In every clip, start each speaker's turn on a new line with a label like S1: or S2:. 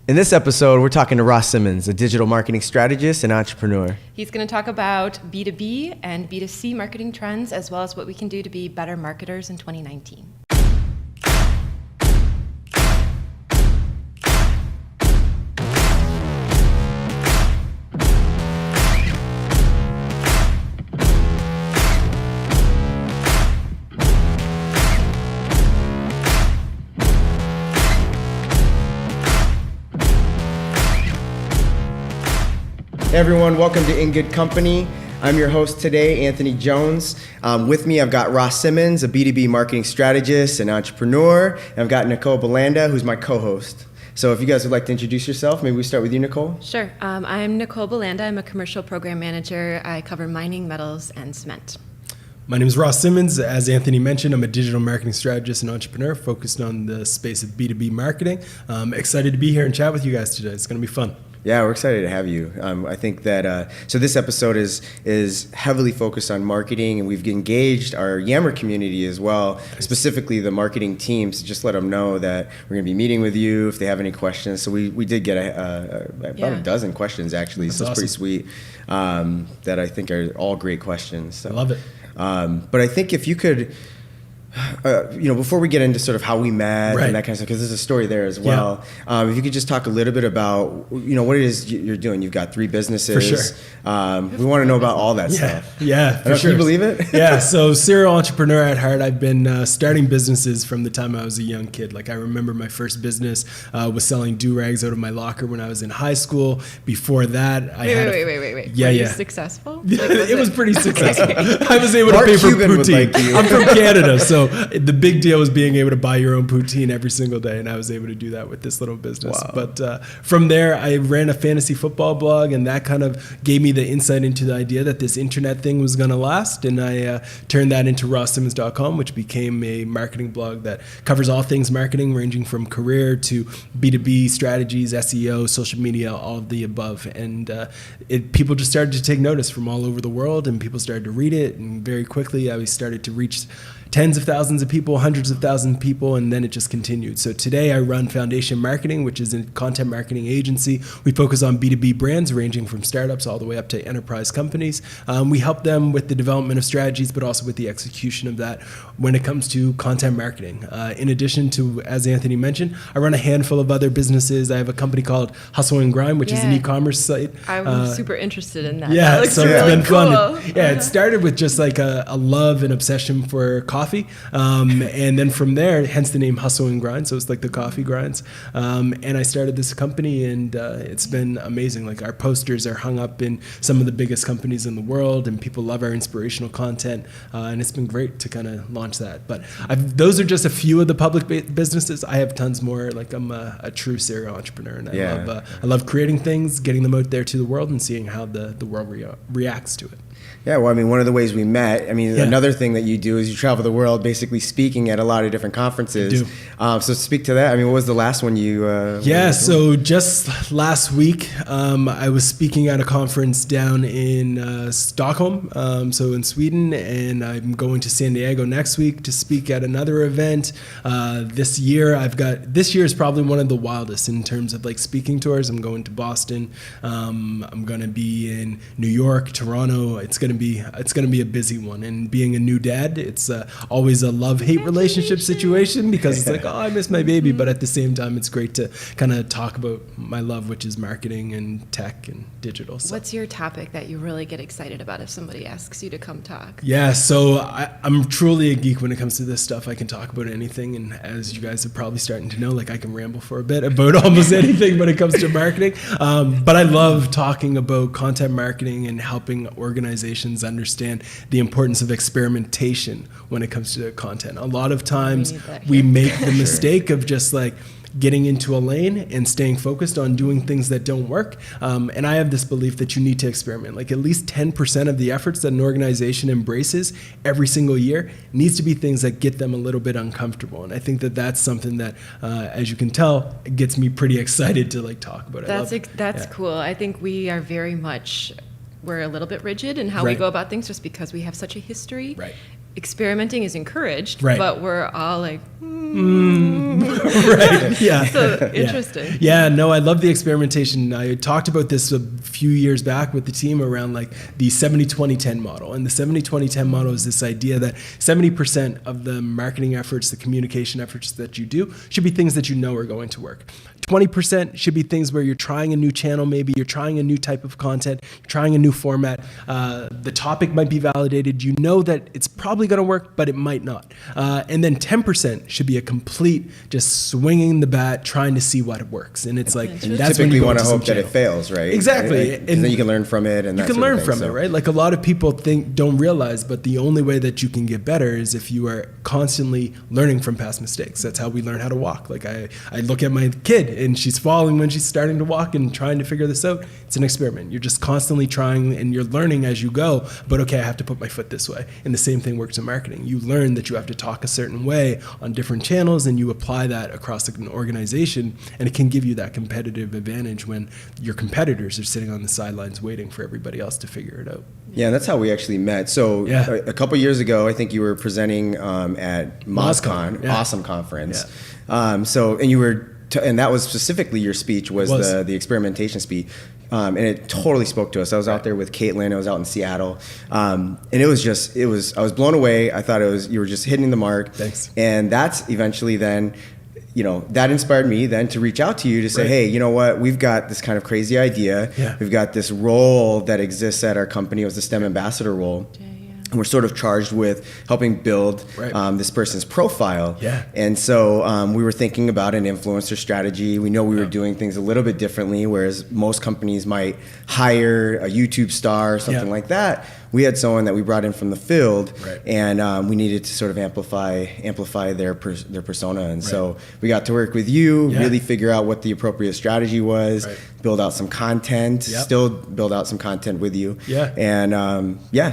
S1: In this episode, we're talking to Ross Simmonds, a digital marketing strategist and entrepreneur.
S2: He's going to talk about B2B and B2C marketing trends, as well as what we can do to be better marketers in 2019.
S1: Hey everyone, welcome to In Good Company. I'm your host today, Anthony Jones. With me, I've got Ross Simmonds, a B2B marketing strategist and entrepreneur. And I've got Nicole Belanda, who's my co-host. So if you guys would like to introduce yourself, maybe we start with you, Nicole.
S2: Sure. I'm Nicole Belanda. I'm a commercial program manager. I cover mining, metals, and cement.
S3: My name is Ross Simmonds. As Anthony mentioned, I'm a digital marketing strategist and entrepreneur focused on the space of B2B marketing. Excited to be here and chat with you guys today. It's going to be fun.
S1: Yeah, we're excited to have you. I think that, so this episode is heavily focused on marketing, and we've engaged our Yammer community as well, specifically the marketing teams, to just let them know that we're going to be meeting with you if they have any questions. So we did get about a dozen questions, actually.
S3: That's
S1: so it's
S3: awesome.
S1: Pretty sweet, that I think are all great questions. So.
S3: I love it.
S1: But I think if you could... before we get into sort of how we met
S3: Right.
S1: and that kind of stuff, because there's a story there as well. Yeah. If you could just talk a little bit about, what it is you're doing. You've got 3 businesses.
S3: For sure.
S1: We want to know about all that stuff.
S3: Yeah, for
S1: Can
S3: sure.
S1: you believe it?
S3: Yeah, so serial entrepreneur at heart. I've been starting businesses from the time I was a young kid. Like I remember my first business was selling do-rags out of my locker when I was in high school. Before that,
S2: Wait.
S3: Yeah,
S2: Were you
S3: yeah.
S2: successful?
S3: It was pretty successful. I was able
S1: Mark
S3: to pay for
S1: Cuban would
S3: poutine.
S1: like you.
S3: I'm from Canada, so the big deal was being able to buy your own poutine every single day, and I was able to do that with this little business.
S1: Wow.
S3: But from there, I ran a fantasy football blog, and that kind of gave me the insight into the idea that this internet thing was going to last, and I turned that into RossSimmonds.com, which became a marketing blog that covers all things marketing, ranging from career to B2B strategies, SEO, social media, all of the above. And people just started to take notice from all over the world, and people started to read it, and very quickly I started to reach tens of thousands of people, hundreds of thousands of people, and then it just continued. So today I run Foundation Marketing, which is a content marketing agency. We focus on B2B brands ranging from startups all the way up to enterprise companies. We help them with the development of strategies, but also with the execution of that when it comes to content marketing. In addition to, as Anthony mentioned, I run a handful of other businesses. I have a company called Hustle and Grind, which is an e-commerce site.
S2: I'm super interested in that.
S3: Yeah,
S2: That looks
S3: so
S2: really
S3: it's been
S2: cool.
S3: fun. Yeah, it started with just like a love and obsession for coffee. And then from there, hence the name Hustle and Grind. So it's like the coffee grinds. And I started this company, and it's been amazing. Like our posters are hung up in some of the biggest companies in the world, and people love our inspirational content. And it's been great to kind of launch that. But those are just a few of the public businesses. I have tons more. Like I'm a true serial entrepreneur, and I love creating things, getting them out there to the world, and seeing how the world reacts to it.
S1: Yeah, well, one of the ways we met, another thing that you do is you travel the world basically speaking at a lot of different conferences. So speak to that. What was the last one you...
S3: So just last week, I was speaking at a conference down in Stockholm, so in Sweden, and I'm going to San Diego next week to speak at another event. This year is probably one of the wildest in terms of like speaking tours. I'm going to Boston. I'm going to be in New York, Toronto. It's going to be a busy one, and being a new dad, it's always a love-hate relationship situation because it's like, oh, I miss my baby, but at the same time, it's great to kind of talk about my love, which is marketing and tech and digital. So.
S2: What's your topic that you really get excited about if somebody asks you to come talk?
S3: Yeah, so I'm truly a geek when it comes to this stuff. I can talk about anything, and as you guys are probably starting to know, like I can ramble for a bit about almost anything when it comes to marketing. But I love talking about content marketing and helping organizations understand the importance of experimentation when it comes to content. A lot of times we make the mistake of just like getting into a lane and staying focused on doing things that don't work. And I have this belief that you need to experiment. Like at least 10% of the efforts that an organization embraces every single year needs to be things that get them a little bit uncomfortable. And I think that that's something that, as you can tell, gets me pretty excited to like talk about it.
S2: That's cool. I think we are very much, we're a little bit rigid in how we go about things just because we have such a history.
S3: Right.
S2: experimenting is encouraged,
S3: Right.
S2: but we're all like,
S3: Right. Yeah.
S2: so interesting.
S3: Yeah, no, I love the experimentation. I talked about this a few years back with the team around like the 70-20-10 model. And the 70-20-10 model is this idea that 70% of the marketing efforts, the communication efforts that you do should be things that you know are going to work. 20% should be things where you're trying a new channel, maybe you're trying a new type of content, you're trying a new format. The topic might be validated. You know that it's probably going to work, but it might not. And then 10% should be a complete just swinging the bat, trying to see what works. And it's like,
S1: And you
S3: that's when
S1: typically
S3: you
S1: want to
S3: some
S1: hope that it
S3: channel.
S1: fails, right?
S3: Exactly.
S1: Right? 'Cause then you can learn from it, and
S3: you
S1: that
S3: can
S1: sort of
S3: learn
S1: thing,
S3: from it,
S1: so.
S3: right? Like a lot of people don't realize, but the only way that you can get better is if you are constantly learning from past mistakes. That's how we learn how to walk. Like I look at my kid and she's falling when she's starting to walk and trying to figure this out. It's an experiment. You're just constantly trying and you're learning as you go, but okay, I have to put my foot this way. And the same thing works in marketing. You learn that you have to talk a certain way on different channels and you apply that across an organization, and it can give you that competitive advantage when your competitors are sitting on the sidelines waiting for everybody else to figure it out.
S1: Yeah, and that's how we actually met. So
S3: Yeah.
S1: a couple years ago, I think you were presenting at MozCon,
S3: Yeah.
S1: awesome conference. And you were, and that was specifically your speech was. The experimentation speech. And it totally spoke to us. I was out there with Caitlin. I was out in Seattle. And I was blown away. I thought you were just hitting the mark.
S3: Thanks.
S1: And that's eventually then, that inspired me then to reach out to you to say, hey, you know what? We've got this kind of crazy idea.
S3: Yeah.
S1: We've got this role that exists at our company. It was the STEM ambassador role. And we're sort of charged with helping build this person's profile.
S3: Yeah.
S1: And so we were thinking about an influencer strategy. We know we were doing things a little bit differently, whereas most companies might hire a YouTube star or something like that. We had someone that we brought in from the field, and we needed to sort of amplify their persona. And so we got to work with you, really figure out what the appropriate strategy was, build out some content, still build out some content with you. And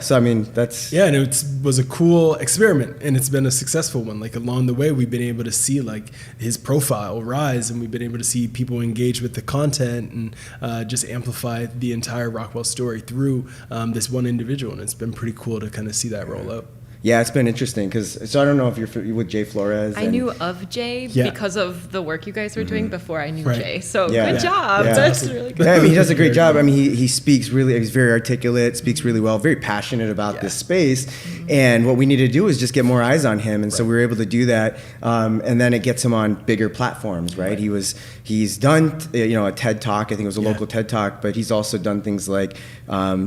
S1: so I mean, that's...
S3: Yeah, and it was a cool experiment, and it's been a successful one. Like along the way, we've been able to see like his profile rise, and we've been able to see people engage with the content and just amplify the entire Rockwell story through this one individual. And it's been pretty cool to kind of see that roll out.
S1: Yeah, it's been interesting because I don't know if you're with Jay Flores.
S2: I knew of Jay because of the work you guys were doing before I knew Jay. So good job.
S1: Yeah.
S2: That's really good.
S1: Yeah, I mean, he does a great job. I mean, he speaks really, he's very articulate, speaks really well, very passionate about this space. And what we need to do is just get more eyes on him. And so we were able to do that. And then it gets him on bigger platforms, right? He's done, a TED Talk. I think it was a local TED Talk, but he's also done things like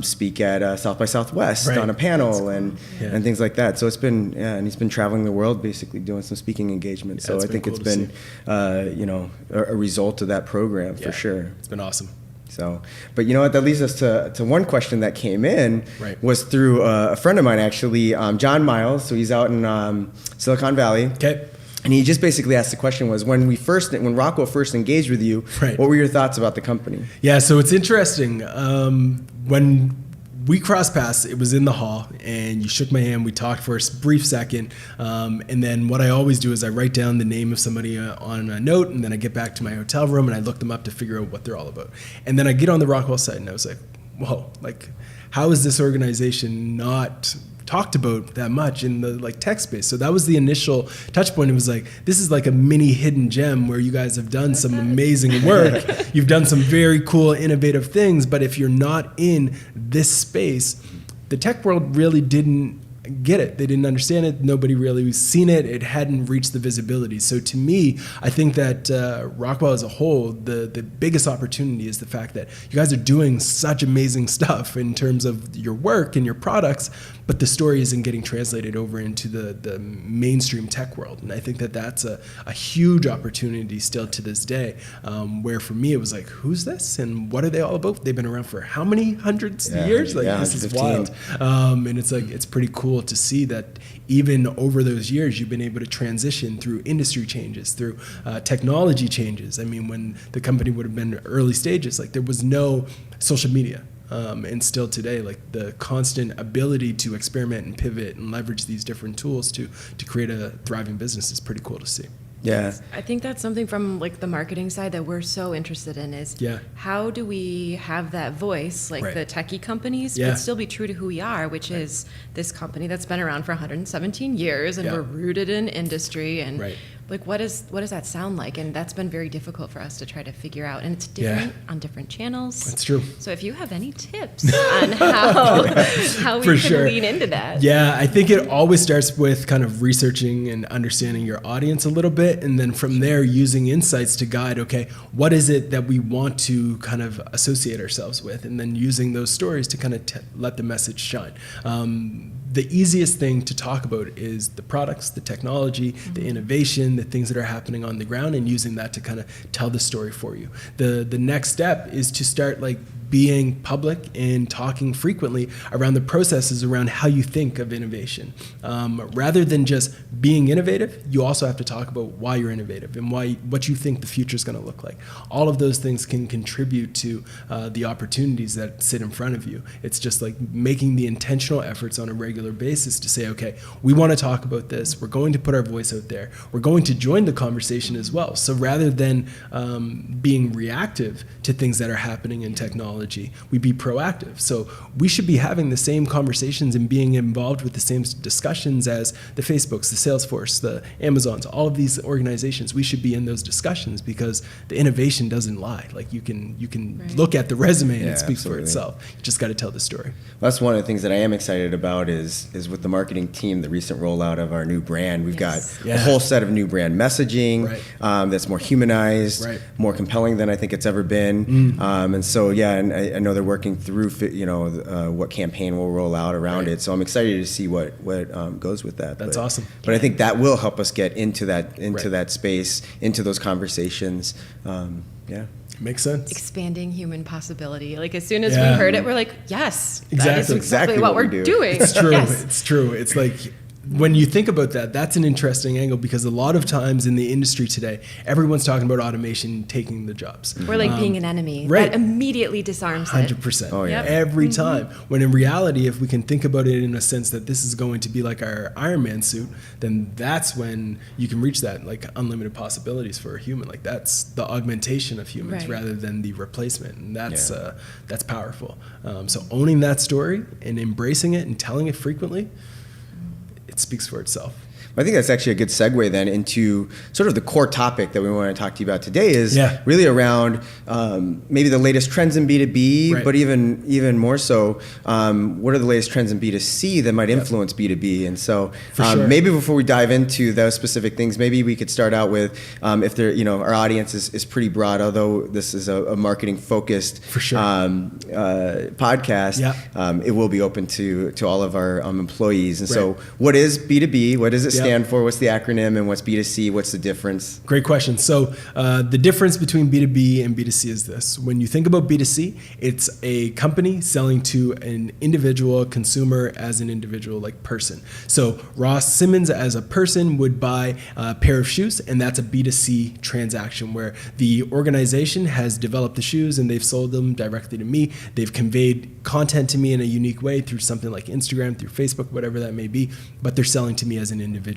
S1: speak at South by Southwest on a panel and things like that. So it's been, and he's been traveling the world basically doing some speaking engagements. So I think it's been, a result of that program for sure.
S3: It's been awesome.
S1: So, but you know what, that leads us to one question that came in was through a friend of mine actually, John Miles. So he's out in Silicon Valley.
S3: Okay.
S1: And he just basically asked the question was, when Rockwell first engaged with you, what were your thoughts about the company?
S3: Yeah, so it's interesting. When we crossed paths, it was in the hall, and you shook my hand. We talked for a brief second, and then what I always do is I write down the name of somebody on a note, and then I get back to my hotel room and I look them up to figure out what they're all about. And then I get on the Rockwell site, and I was like, whoa, like, how is this organization not talked about that much in the tech space? So that was the initial touch point. It was like, this is like a mini hidden gem where you guys have done some amazing work. You've done some very cool, innovative things, but if you're not in this space, the tech world really didn't get it. They didn't understand it. Nobody really was seen it. It hadn't reached the visibility. So to me, I think that Rockwell as a whole, the biggest opportunity is the fact that you guys are doing such amazing stuff in terms of your work and your products, but the story isn't getting translated over into the mainstream tech world. And I think that that's a huge opportunity still to this day, where for me it was like, who's this and what are they all about? They've been around for how many hundreds of years? Like, this is wild. And it's like, it's pretty cool to see that even over those years you've been able to transition through industry changes, through technology changes. I mean, when the company would have been early stages, like there was no social media. And still today, like the constant ability to experiment and pivot and leverage these different tools to create a thriving business is pretty cool to see.
S1: Yeah.
S2: I think that's something from like the marketing side that we're so interested in is how do we have that voice like the techie companies but still be true to who we are, which is this company that's been around for 117 years and we're rooted in industry and like what does that sound like? And that's been very difficult for us to try to figure out, and it's different on different channels.
S3: That's true.
S2: So if you have any tips on how we can lean into that.
S3: Yeah, I think it always starts with kind of researching and understanding your audience a little bit, and then from there using insights to guide, okay, what is it that we want to kind of associate ourselves with, and then using those stories to kind of let the message shine. The easiest thing to talk about is the products, the technology, the innovation, the things that are happening on the ground, and using that to kind of tell the story for you. The next step is to start like being public and talking frequently around the processes around how you think of innovation. Rather than just being innovative, you also have to talk about why you're innovative and what you think the future is going to look like. All of those things can contribute to the opportunities that sit in front of you. It's just like making the intentional efforts on a regular basis to say, okay, we want to talk about this. We're going to put our voice out there. We're going to join the conversation as well. So rather than being reactive to things that are happening in technology, we be proactive. So we should be having the same conversations and being involved with the same discussions as the Facebooks, the Salesforce, the Amazons, all of these organizations. We should be in those discussions because the innovation doesn't lie. Like you can look at the resume and it speaks for itself. You just got to tell the story.
S1: Well, that's one of the things that I am excited about is with the marketing team, the recent rollout of our new brand. We've got a whole set of new brand messaging that's more humanized, more compelling than I think it's ever been. And so, and I know they're working through, what campaign will roll out around it. So I'm excited to see what goes with that.
S3: That's awesome.
S1: But I think that will help us get into that space, into those conversations.
S3: Makes sense.
S2: Expanding human possibility. Like as soon as we heard it, we're like, yes, that is
S1: exactly
S2: what we're doing.
S3: It's true. It's true. It's like, when you think about that, that's an interesting angle because a lot of times in the industry today, everyone's talking about automation taking the jobs.
S2: Or like being an enemy. That immediately disarms
S3: 100%.
S1: Oh, yeah.
S3: Every time. When in reality, if we can think about it in a sense that this is going to be like our Iron Man suit, then that's when you can reach that like unlimited possibilities for a human. Like that's the augmentation of humans rather than the replacement. And that's powerful. So owning that story and embracing it and telling it frequently, it speaks for itself.
S1: I think that's actually a good segue then into sort of the core topic that we want to talk to you about today is really around maybe the latest trends in B2B, but even more so, what are the latest trends in B2C that might influence B2B? And so maybe before we dive into those specific things, maybe we could start out with if there, our audience is pretty broad, although this is a marketing focused podcast, it will be open to all of our employees. And so what is B2B? What does it stand for? What's the acronym? And what's B2C? What's the difference?
S3: Great question. So the difference between B2B and B2C is this. When you think about B2C, it's a company selling to an individual consumer as an individual like person. So Ross Simmonds as a person would buy a pair of shoes, and that's a B2C transaction where the organization has developed the shoes and they've sold them directly to me. They've conveyed content to me in a unique way through something like Instagram, through Facebook, whatever that may be, but they're selling to me as an individual.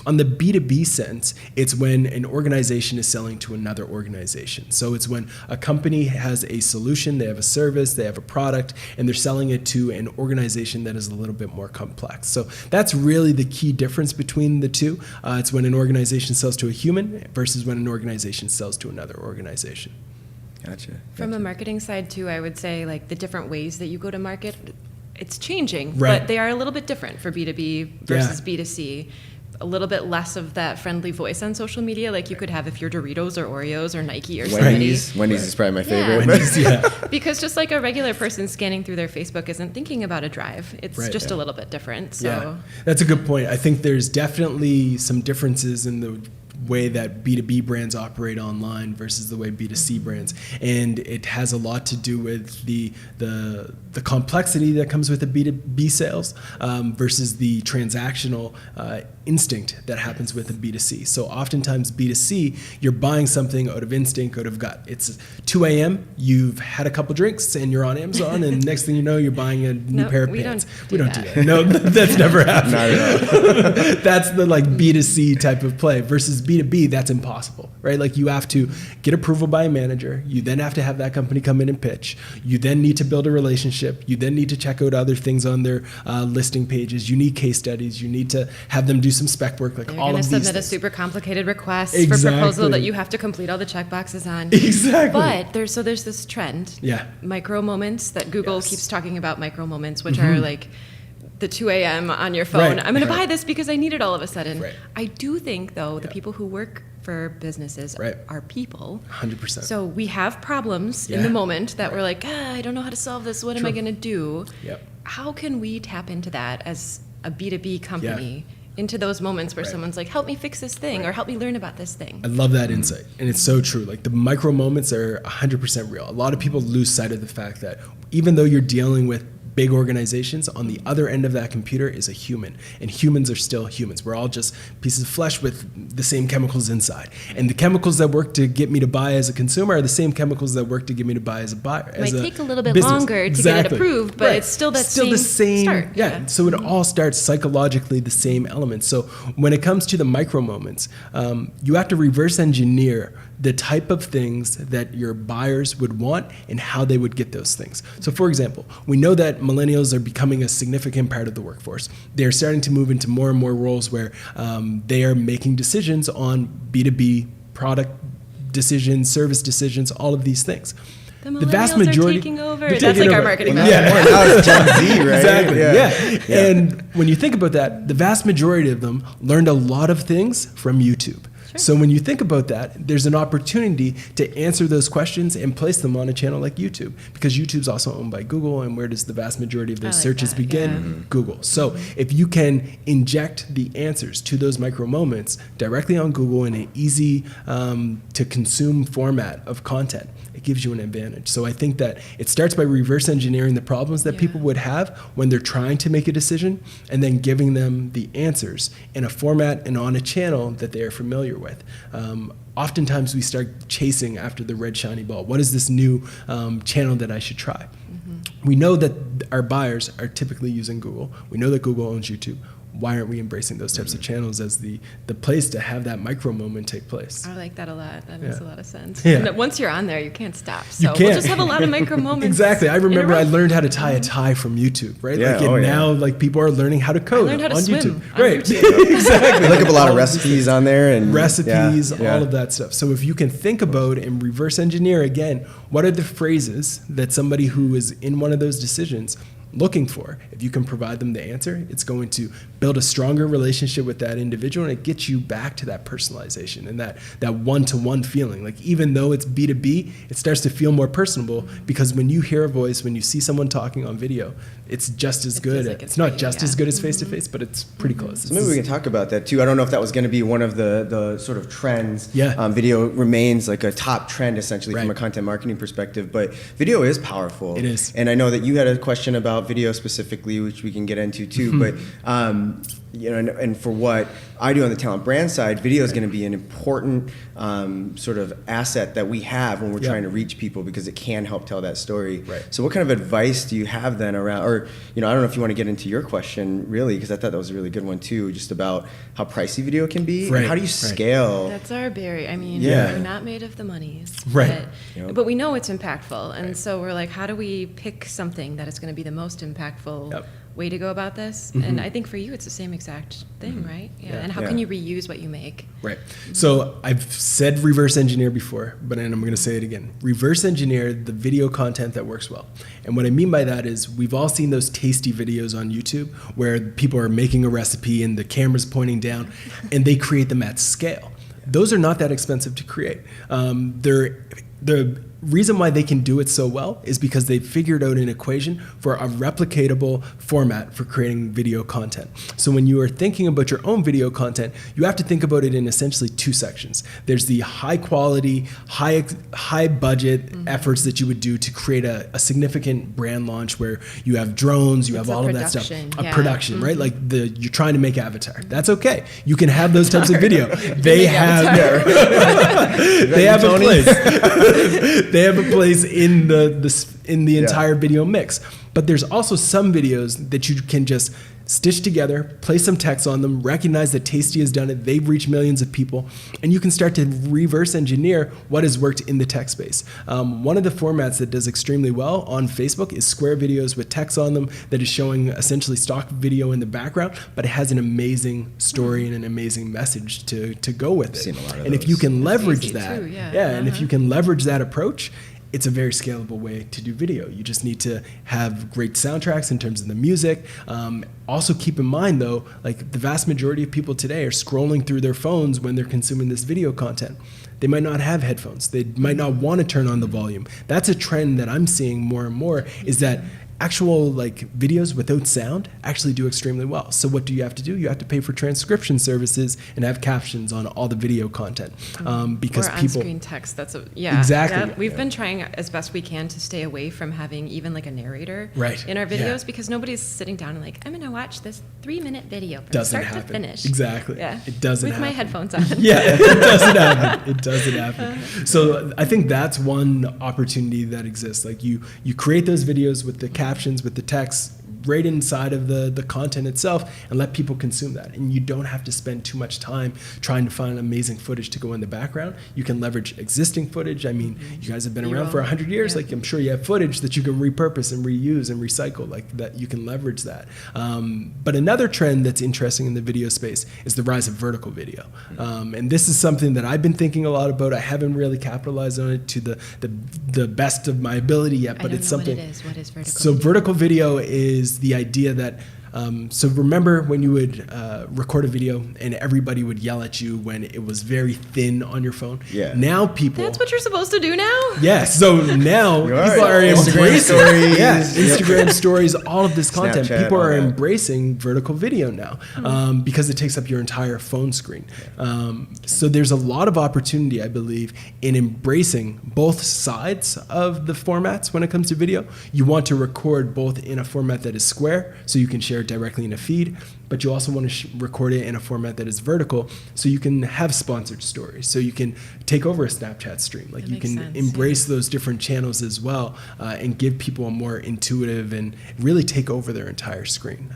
S3: On the B2B sense, it's when an organization is selling to another organization. So it's when a company has a solution, they have a service, they have a product, and they're selling it to an organization that is a little bit more complex. So that's really the key difference between the two. It's when an organization sells to a human versus when an organization sells to another organization.
S1: Gotcha.
S2: From a marketing side too, I would say like the different ways that you go to market, it's changing, but they are a little bit different for B2B versus B2C. A little bit less of that friendly voice on social media like you could have if you're Doritos or Oreos or Nike or
S1: Wendy's is probably my favorite.
S2: Because just like a regular person scanning through their Facebook isn't thinking about a drive. It's just a little bit different. So
S3: that's a good point. I think there's definitely some differences in the way that B2B brands operate online versus the way B2C brands, and it has a lot to do with the complexity that comes with the B2B sales versus the transactional instinct that happens with a B2C. So oftentimes B2C, you're buying something out of instinct, out of gut. It's 2 a.m., you've had a couple drinks and you're on Amazon, and next thing you know, you're buying a new pair of pants. We don't do that. No, that's never happened.
S1: Not at all.
S3: That's the like B2C type of play versus B2B, that's impossible, right? Like you have to get approval by a manager. You then have to have that company come in and pitch. You then need to build a relationship. You then need to check out other things on their listing pages. You need case studies. You need to have them do some spec work, like all of these things. You're going to submit
S2: a super complicated request
S3: exactly.
S2: for proposal that you have to complete all the checkboxes on.
S3: Exactly.
S2: But there's this trend, Micromoments, that Google keeps talking about, Micromoments, which are like the 2 a.m. on your phone. I'm going to buy this because I need it all of a sudden.
S3: Right.
S2: I do think, though, the people who work for businesses are people.
S3: 100%.
S2: So we have problems in the moment that we're like, I don't know how to solve this. What am I going to do?
S3: Yep.
S2: How can we tap into that as a B2B company? Into those moments where someone's like, help me fix this thing or help me learn about this thing.
S3: I love that insight. And it's so true. Like the micro moments are 100% real. A lot of people lose sight of the fact that even though you're dealing with big organizations, on the other end of that computer is a human, and humans are still humans. We're all just pieces of flesh with the same chemicals inside, and the chemicals that work to get me to buy as a consumer are the same chemicals that work to get me to buy as a buyer.
S2: It might take a little bit longer to get it approved, but it's still the same start.
S3: Yeah. So it all starts psychologically the same elements. So when it comes to the micro moments, you have to reverse engineer the type of things that your buyers would want and how they would get those things. So for example, we know that millennials are becoming a significant part of the workforce. They're starting to move into more and more roles where they are making decisions on B2B product decisions, service decisions, all of these things.
S2: The vast majority are taking over. That's like our marketing.
S1: Now it's Gen Z, right?
S3: Exactly. Yeah. And when you think about that, the vast majority of them learned a lot of things from YouTube. Sure. So when you think about that, there's an opportunity to answer those questions and place them on a channel like YouTube, because YouTube's also owned by Google, and where does the vast majority of those searches begin? Yeah. Google. So if you can inject the answers to those micro moments directly on Google in an easy to consume format of content, it gives you an advantage. So I think that it starts by reverse engineering the problems that people would have when they're trying to make a decision, and then giving them the answers in a format and on a channel that they are familiar with. Oftentimes we start chasing after the red shiny ball. What is this new channel that I should try? Mm-hmm. We know that our buyers are typically using Google. We know that Google owns YouTube. Why aren't we embracing those types of channels as the place to have that micro moment take place?
S2: I like that a lot. That makes a lot of sense.
S3: Yeah.
S2: And once you're on there, you can't stop. So we'll just have a lot of micro moments.
S3: Exactly. I remember I learned how to tie a tie from YouTube, right?
S1: Yeah.
S3: Now like people are learning how to code
S2: I learned how to
S3: on
S2: swim
S3: YouTube.
S2: on
S3: Right.
S2: YouTube.
S3: Exactly.
S1: I look up a lot of recipes on there, and
S3: recipes, all of that stuff. So if you can think about and reverse engineer again, what are the phrases that somebody who is in one of those decisions looking for? If you can provide them the answer, it's going to build a stronger relationship with that individual, and it gets you back to that personalization and that one-to-one feeling. Like even though it's B2B, it starts to feel more personable, because when you hear a voice, when you see someone talking on video, it's just as good.
S2: Like
S3: it's not just as good as face-to-face, but it's pretty close.
S1: So maybe we can talk about that too. I don't know if that was going to be one of the sort of trends. Video remains like a top trend essentially from a content marketing perspective, but video is powerful.
S3: It is.
S1: And I know that you had a question about video specifically, which we can get into too, but and for what I do on the talent brand side, video is going to be an important sort of asset that we have when we're trying to reach people, because it can help tell that story.
S3: Right.
S1: So what kind of advice do you have then around, or I don't know if you want to get into your question really, because I thought that was a really good one too, just about how pricey video can be, and how do you scale?
S2: That's our berry. I mean, we're not made of the monies, but we know it's impactful, and so we're like, how do we pick something that is going to be the most impactful way to go about this? Mm-hmm. And I think for you, it's the same exact thing, right? And how can you reuse what you make?
S3: Right. So I've said reverse engineer before, but I'm going to say it again. Reverse engineer the video content that works well. And what I mean by that is we've all seen those tasty videos on YouTube where people are making a recipe and the camera's pointing down, and they create them at scale. Those are not that expensive to create. They're the reason why they can do it so well is because they figured out an equation for a replicatable format for creating video content. So when you are thinking about your own video content, you have to think about it in essentially two sections. There's the high quality, high budget efforts that you would do to create a significant brand launch where you have drones, you have all of that stuff. A production, right? Like you're trying to make Avatar. That's okay. You can have those types of video. They have they have a place. They have a place in the entire video mix. But there's also some videos that you can just stitch together, place some text on them, recognize that Tasty has done it, they've reached millions of people, and you can start to reverse engineer what has worked in the tech space. One of the formats that does extremely well on Facebook is square videos with text on them that is showing essentially stock video in the background, but it has an amazing story and an amazing message to go with it. And if you can leverage that, and if you can leverage that approach, it's a very scalable way to do video. You just need to have great soundtracks in terms of the music. Also keep in mind though, like the vast majority of people today are scrolling through their phones when they're consuming this video content. They might not have headphones. They might not want to turn on the volume. That's a trend that I'm seeing more and more, is that actual like videos without sound actually do extremely well. So what do? You have to pay for transcription services and have captions on all the video content, because
S2: or
S3: people
S2: on-screen text. That's exactly. Yeah. We've been trying as best we can to stay away from having even like a narrator in our videos, because nobody's sitting down and like, I'm going to watch this 3-minute video from start to finish.
S3: Exactly.
S2: Yeah.
S3: It doesn't
S2: with
S3: happen.
S2: my headphones on.
S3: Yeah, it doesn't happen. It doesn't happen. So I think that's one opportunity that exists. Like you create those videos with the captions, with the text right inside of the content itself, and let people consume that. And you don't have to spend too much time trying to find amazing footage to go in the background. You can leverage existing footage. I mean, you guys have been around for 100 years. Like, I'm sure you have footage that you can repurpose and reuse and recycle, like that. You can leverage that. But another trend that's interesting in the video space is the rise of vertical video. And this is something that I've been thinking a lot about. I haven't really capitalized on it to the best of my ability yet, but it's something.
S2: What is vertical?
S3: So vertical video is the idea that, so remember when you would record a video and everybody would yell at you when it was very thin on your phone? Yeah. Now people...
S2: That's what you're supposed to do now?
S3: Yes. So now people are
S1: Instagram stories.
S3: Instagram stories, all of this content.
S1: Snapchat,
S3: people are embracing vertical video now because it takes up your entire phone screen. So there's a lot of opportunity, I believe, in embracing both sides of the formats when it comes to video. You want to record both in a format that is square, so you can share directly in a feed, but you also want to record it in a format that is vertical, so you can have sponsored stories, so you can take over a Snapchat stream. Like, you can embrace those different channels as well, and give people a more intuitive and really take over their entire screen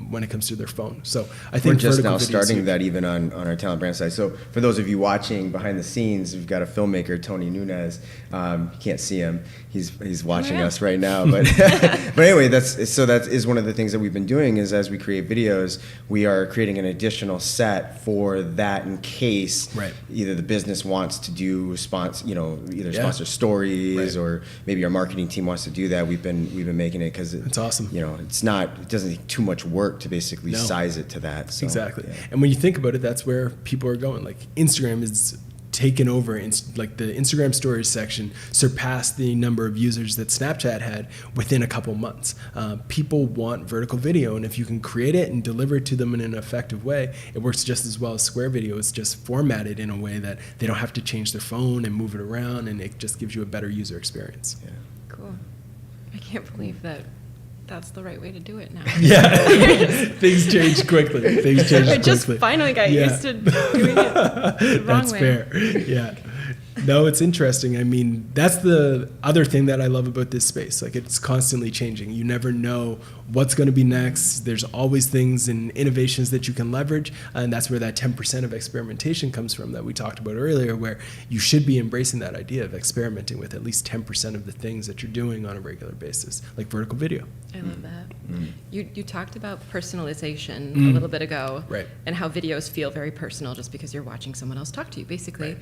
S3: when it comes to their phone. So I think
S1: we're just now starting that even on our talent brand side. So for those of you watching behind the scenes, we've got a filmmaker, Tony Nunez. You can't see him. He's watching us right now. But but anyway, that is one of the things that we've been doing, is as we create videos, we are creating an additional set for that in case either the business wants to do sponsor stories, or maybe our marketing team wants to do that. We've been making it because it's
S3: awesome.
S1: It doesn't take too much work to basically size it to that. So,
S3: exactly. And when you think about it, that's where people are going. Like, Instagram is taken over, like the Instagram stories section surpassed the number of users that Snapchat had within a couple months. People want vertical video, and if you can create it and deliver it to them in an effective way, it works just as well as square video. It's just formatted in a way that they don't have to change their phone and move it around, and it just gives you a better user experience.
S2: Yeah. Cool. I can't believe that's the right way to do it now.
S3: Yeah. Things change quickly.
S2: I just finally got used to doing it the wrong way.
S3: That's fair. Yeah. No, it's interesting. I mean, that's the other thing that I love about this space. Like, it's constantly changing. You never know what's going to be next. There's always things and innovations that you can leverage. And that's where that 10% of experimentation comes from that we talked about earlier, where you should be embracing that idea of experimenting with at least 10% of the things that you're doing on a regular basis, like vertical video.
S2: I love that. You talked about personalization a little bit ago, and how videos feel very personal just because you're watching someone else talk to you, basically.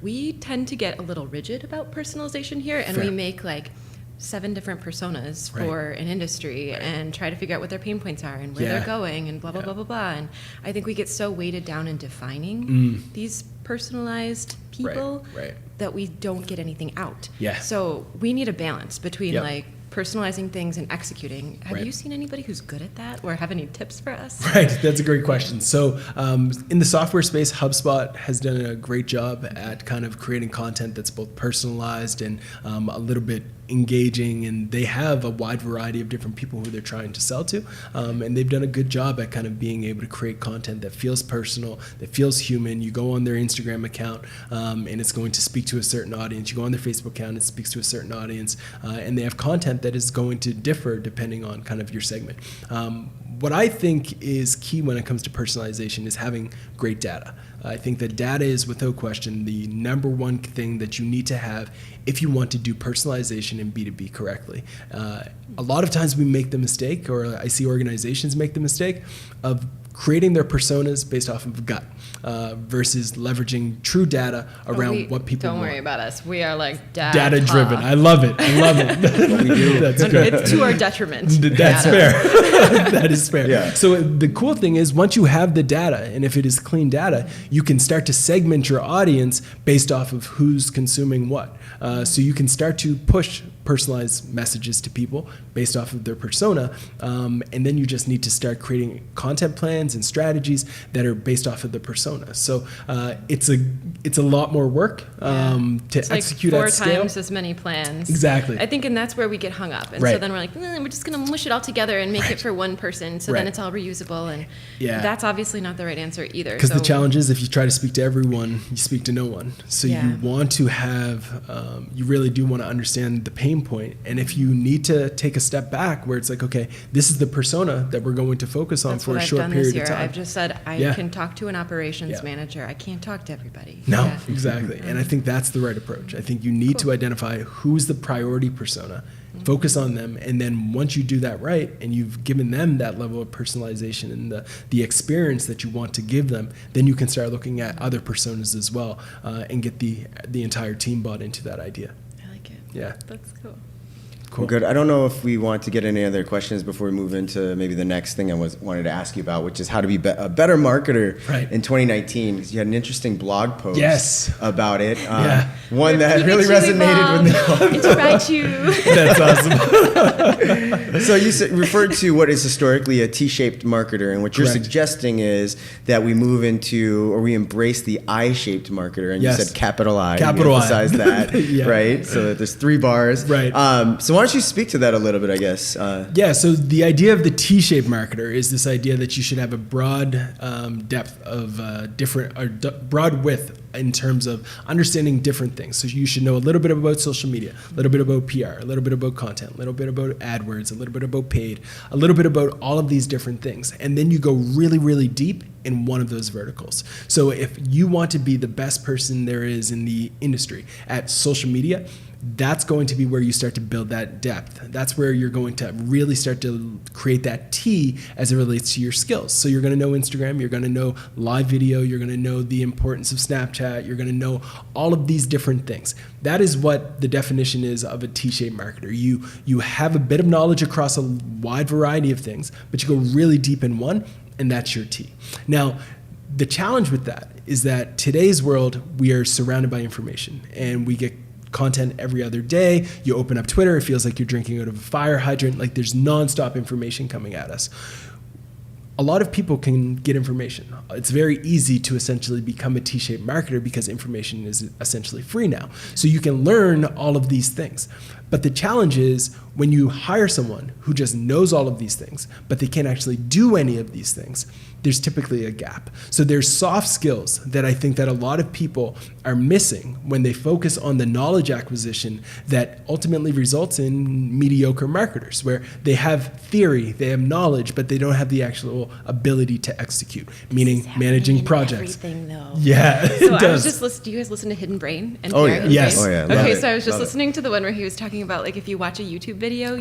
S2: We tend to get a little rigid about personalization here, and we make like 7 different personas for an industry and try to figure out what their pain points are and where they're going and blah, blah, blah, blah, blah. And I think we get so weighted down in defining these personalized people that we don't get anything out. So we need a balance between like personalizing things and executing. Have you seen anybody who's good at that or have any tips for us?
S3: Right, that's a great question. So in the software space, HubSpot has done a great job at kind of creating content that's both personalized and a little bit engaging, and they have a wide variety of different people who they're trying to sell to, and they've done a good job at kind of being able to create content that feels personal, that feels human. You go on their Instagram account and it's going to speak to a certain audience. You go on their Facebook account, it speaks to a certain audience, and they have content that is going to differ depending on kind of your segment. What I think is key when it comes to personalization is having great data. I think that data is, without question, the number one thing that you need to have if you want to do personalization in B2B correctly. A lot of times we make the mistake, or I see organizations make the mistake, of creating their personas based off of gut versus leveraging true data around what people want.
S2: Don't worry about us. We are like
S3: data driven. I love it. I love it.
S1: We do.
S3: That's good.
S2: It's to our detriment.
S3: That's fair. That is fair. Yeah. So the cool thing is, once you have the data, and if it is clean data, you can start to segment your audience based off of who's consuming what. So you can start to push personalized messages to people based off of their persona, and then you just need to start creating content plans and strategies that are based off of the persona. So it's a lot more work to
S2: it's
S3: execute
S2: like
S3: at scale.
S2: 4 times as many plans.
S3: Exactly.
S2: I think, and that's where we get hung up. And so then we're like, we're just going to mush it all together and make it for one person. So then it's all reusable, and that's obviously not the right answer either.
S3: Because the challenge is, if you try to speak to everyone, you speak to no one. So you want to have, you really do want to understand the pain point. And if you need to take a step back where it's like, okay, this is the persona that we're going to focus on for a short period of time.
S2: I've just said, I can talk to an operations manager. I can't talk to everybody.
S3: No, exactly. And I think that's the right approach. I think you need to identify who's the priority persona, focus on them, and then once you do that right, and you've given them that level of personalization and the experience that you want to give them, then you can start looking at other personas as well, and get the entire team bought into that idea.
S2: I like it.
S3: Yeah.
S2: That's cool.
S1: Cool. Good. I don't know if we want to get any other questions before we move into maybe the next thing I wanted to ask you about, which is how to be a better marketer in 2019. Because you had an interesting blog post about it. One that really resonated with me.
S2: It's about you.
S3: That's awesome.
S1: So you referred to what is historically a T-shaped marketer, and what you're suggesting is that we move into, or we embrace the I-shaped marketer, and you said capital I.
S3: Capital
S1: I. Emphasize that, right? So that there's 3 bars.
S3: Right.
S1: So why don't you speak to that a little bit, I guess?
S3: So the idea of the T-shaped marketer is this idea that you should have a broad depth of broad width in terms of understanding different things. So you should know a little bit about social media, a little bit about PR, a little bit about content, a little bit about AdWords, a little bit about paid, a little bit about all of these different things. And then you go really, really deep in one of those verticals. So if you want to be the best person there is in the industry at social media, that's going to be where you start to build that depth. That's where you're going to really start to create that T as it relates to your skills. So you're going to know Instagram, you're going to know live video, you're going to know the importance of Snapchat, you're going to know all of these different things. That is what the definition is of a T-shaped marketer. You have a bit of knowledge across a wide variety of things, but you go really deep in one, and that's your T. Now, the challenge with that is that today's world, we are surrounded by information, and we get content every other day. You open up Twitter, it feels like you're drinking out of a fire hydrant. Like there's nonstop information coming at us. A lot of people can get information. It's very easy to essentially become a T-shaped marketer because information is essentially free now. So you can learn all of these things. But the challenge is when you hire someone who just knows all of these things, but they can't actually do any of these things, there's typically a gap. So there's soft skills that I think that a lot of people are missing when they focus on the knowledge acquisition that ultimately results in mediocre marketers, where they have theory, they have knowledge, but they don't have the actual ability to execute, meaning managing projects.
S2: Everything though.
S3: Yeah,
S2: so I was just listening. Do you guys listen to Hidden Brain?
S1: Oh yeah.
S3: Yes.
S1: Oh yeah.
S2: Okay, so I was just listening to the one where he was talking about, like, if you watch a YouTube video,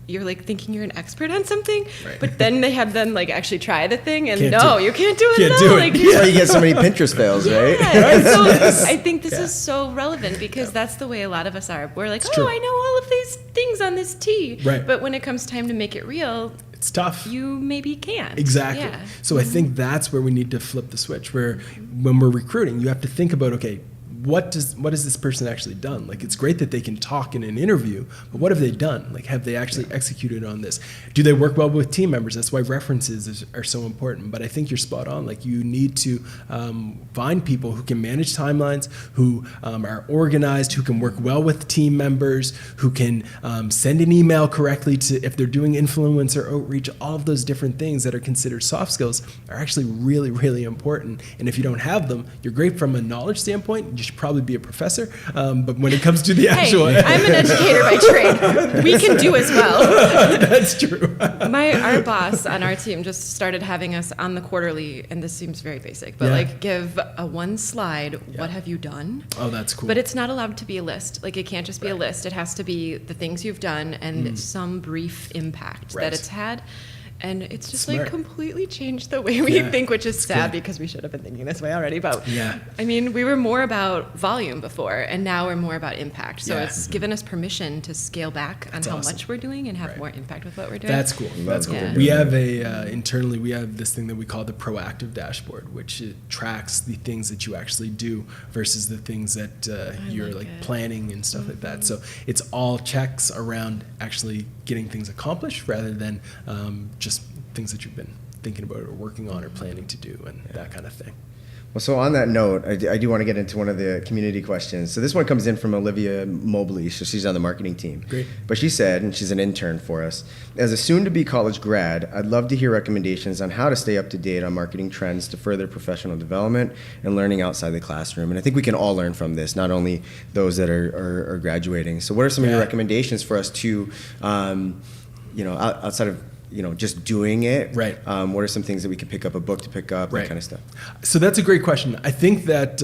S2: you're like thinking you're an expert on something,
S3: Right.
S2: but then they have them like actually try the thing and
S3: Can't
S2: no,
S3: do it.
S2: you can't do it.
S3: Can't
S2: no.
S3: do it.
S2: Like,
S1: That's why you get so many Pinterest fails, right?
S2: Yeah. So I think this is so relevant because that's the way a lot of us are. We're like,
S3: true.
S2: I know all of these things on this tea.
S3: Right.
S2: But when it comes time to make it real,
S3: It's tough.
S2: you maybe can't.
S3: Exactly.
S2: Yeah.
S3: So I think that's where we need to flip the switch, where when we're recruiting, you have to think about, okay, what has this person actually done? Like, it's great that they can talk in an interview, but what have they done? Like, have they actually executed on this? Do they work well with team members? That's why references are so important. But I think you're spot on. Like, you need to find people who can manage timelines, who are organized, who can work well with team members, who can send an email correctly to, if they're doing influencer outreach. All of those different things that are considered soft skills are actually really, really important. And if you don't have them, you're great from a knowledge standpoint. You should probably be a professor, but when it comes to the actual,
S2: Hey, I'm an educator by trade. We can do as well.
S3: that's true.
S2: Our boss on our team just started having us on the quarterly, and this seems very basic, but
S3: Yeah.
S2: like give a one slide, what have you done?
S3: Oh, that's cool.
S2: But it's not allowed to be a list. Like, it can't just be a list. It has to be the things you've done and some brief impact
S3: Right.
S2: that it's had. And it's just
S3: Smart.
S2: like completely changed the way we
S3: Yeah.
S2: think, which is sad
S3: good.
S2: because we should have been thinking this way already. But
S3: Yeah.
S2: I mean, we were more about volume before, and now we're more about impact. So
S3: Yeah.
S2: it's given us permission to scale back on how
S3: awesome.
S2: much we're doing and have
S3: Right.
S2: more impact with what we're doing.
S3: That's cool. That's cool.
S2: Yeah.
S3: We have internally, we have this thing that we call the proactive dashboard, which it tracks the things that you actually do versus the things that you're like
S2: it.
S3: planning and stuff like that. So it's all checks around actually getting things accomplished rather than just things that you've been thinking about or working on or planning to do and that kind of thing.
S1: Well, so on that note, I do want to get into one of the community questions. So this one comes in from Olivia Mobley. So she's on the marketing team.
S3: Great.
S1: But she said, and she's an intern for us, as a soon-to-be college grad, I'd love to hear recommendations on how to stay up to date on marketing trends to further professional development and learning outside the classroom. And I think we can all learn from this, not only those that are graduating. So what are some of your recommendations for us to, outside of just doing it.
S3: Right.
S1: What are some things that we could pick up, a book to pick up,
S3: Right.
S1: that kind of stuff?
S3: So that's a great question. I think that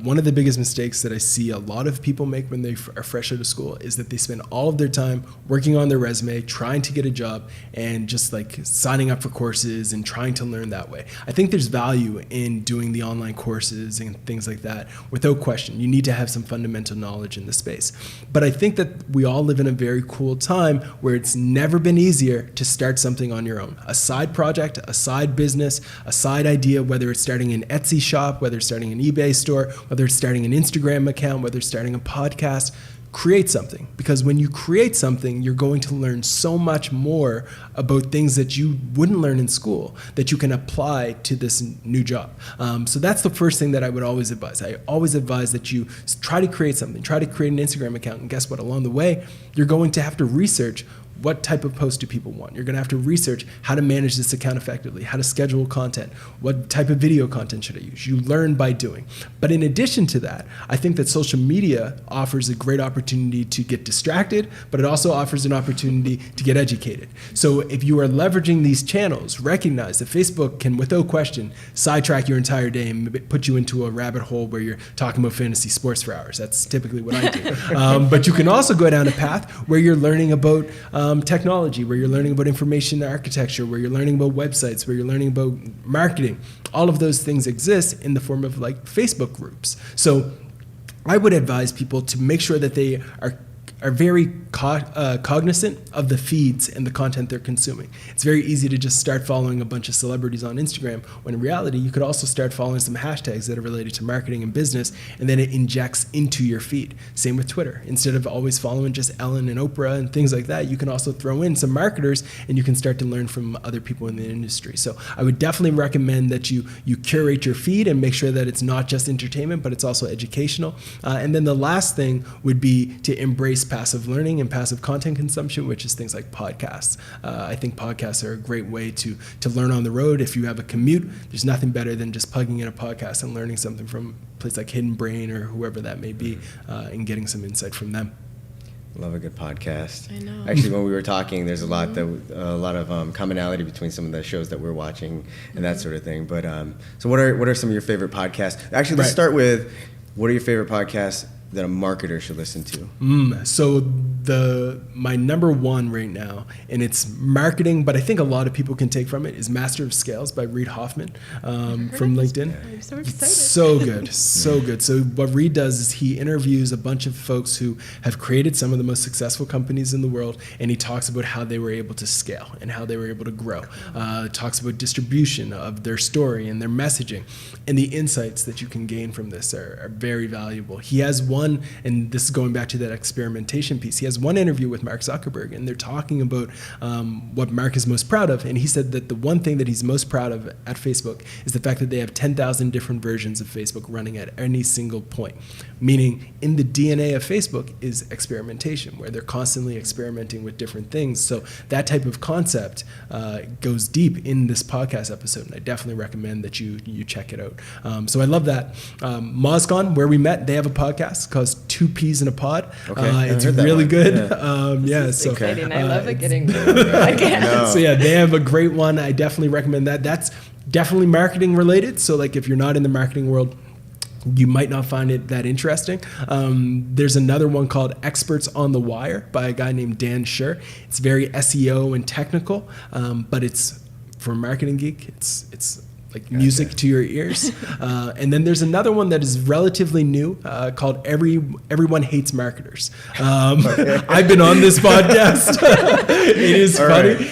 S3: one of the biggest mistakes that I see a lot of people make when they are fresh out of school is that they spend all of their time working on their resume, trying to get a job, and just like signing up for courses and trying to learn that way. I think there's value in doing the online courses and things like that. Without question, you need to have some fundamental knowledge in the space. But I think that we all live in a very cool time where it's never been easier to start something on your own. A side project, a side business, a side idea, whether it's starting an Etsy shop, whether it's starting an eBay store, whether it's starting an Instagram account, whether it's starting a podcast. Create something, because when you create something, you're going to learn so much more about things that you wouldn't learn in school that you can apply to this new job. So that's the first thing that I would always advise. I always advise that you try to create something, try to create an Instagram account, and guess what? Along the way, you're going to have to research what type of post do people want? You're going to have to research how to manage this account effectively, how to schedule content, what type of video content should I use? You learn by doing. But in addition to that, I think that social media offers a great opportunity to get distracted, but it also offers an opportunity to get educated. So if you are leveraging these channels, recognize that Facebook can, without question, sidetrack your entire day and put you into a rabbit hole where you're talking about fantasy sports for hours. That's typically what I do. But you can also go down a path where you're learning about technology, where you're learning about information architecture, where you're learning about websites, where you're learning about marketing. All of those things exist in the form of like Facebook groups. So I would advise people to make sure that they are very cognizant of the feeds and the content they're consuming. It's very easy to just start following a bunch of celebrities on Instagram, when in reality, you could also start following some hashtags that are related to marketing and business, and then it injects into your feed. Same with Twitter. Instead of always following just Ellen and Oprah and things like that, you can also throw in some marketers, and you can start to learn from other people in the industry. So I would definitely recommend that you curate your feed and make sure that it's not just entertainment, but it's also educational. And then the last thing would be to embrace passive learning and passive content consumption, which is things like podcasts. I think podcasts are a great way to learn on the road. If you have a commute, there's nothing better than just plugging in a podcast and learning something from a place like Hidden Brain or whoever that may be, and getting some insight from them.
S1: Love a good podcast.
S2: I know.
S1: Actually, when we were talking, there's a lot of commonality between some of the shows that we're watching and that sort of thing. But so what are some of your favorite podcasts? Actually, let's start with, what are your favorite podcasts that a marketer should listen to?
S3: So my number one right now, and it's marketing, but I think a lot of people can take from it, is Master of Scales by Reid Hoffman from LinkedIn.
S2: I'm so excited.
S3: So good, so good. So what Reid does is he interviews a bunch of folks who have created some of the most successful companies in the world, and he talks about how they were able to scale and how they were able to grow. Talks about distribution of their story and their messaging, and the insights that you can gain from this are very valuable. He has one, and this is going back to that experimentation piece, he has one interview with Mark Zuckerberg, and they're talking about what Mark is most proud of, and he said that the one thing that he's most proud of at Facebook is the fact that they have 10,000 different versions of Facebook running at any single point, meaning in the DNA of Facebook is experimentation, where they're constantly experimenting with different things. So that type of concept goes deep in this podcast episode, and I definitely recommend that you check it out. So I love that. MozCon, where we met, they have a podcast called Two Peas in a Pod.
S1: Okay.
S3: It's really good.
S2: So exciting. I love it getting podcast.
S3: So yeah, they have a great one. I definitely recommend that. That's definitely marketing related. So like if you're not in the marketing world, you might not find it that interesting. There's another one called Experts on the Wire by a guy named Dan Schur. It's very SEO and technical, but it's for a marketing geek. It's like music to your ears. And then there's another one that is relatively new called Everyone Hates Marketers. I've been on this podcast. It is funny. Right.